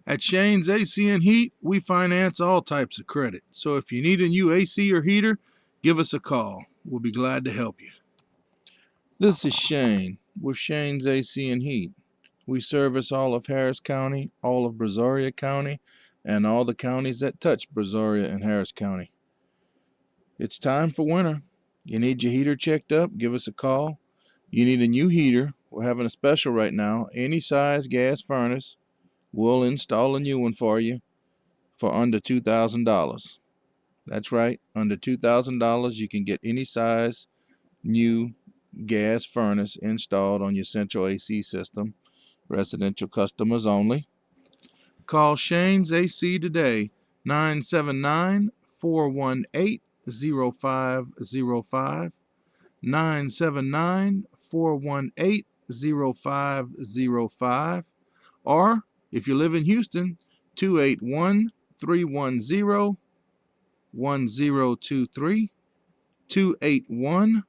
At Shane's AC and Heat, we finance all types of credit. So if you need a new AC or heater, give us a call. We'll be glad to help you. This is Shane with Shane's AC and Heat. We service all of Harris County, all of Brazoria County, and all the counties that touch Brazoria and Harris County. It's time for winter. You need your heater checked up? Give us a call. You need a new heater? We're having a special right now. Any size gas furnace, we'll install a new one for you for under $2,000. That's right, under $2,000 you can get any size new gas furnace installed on your central AC system. Residential customers only. Call Shane's AC today, 979-418-0505, 979-418-0505, or if you live in Houston, 281-310-1023, 281-310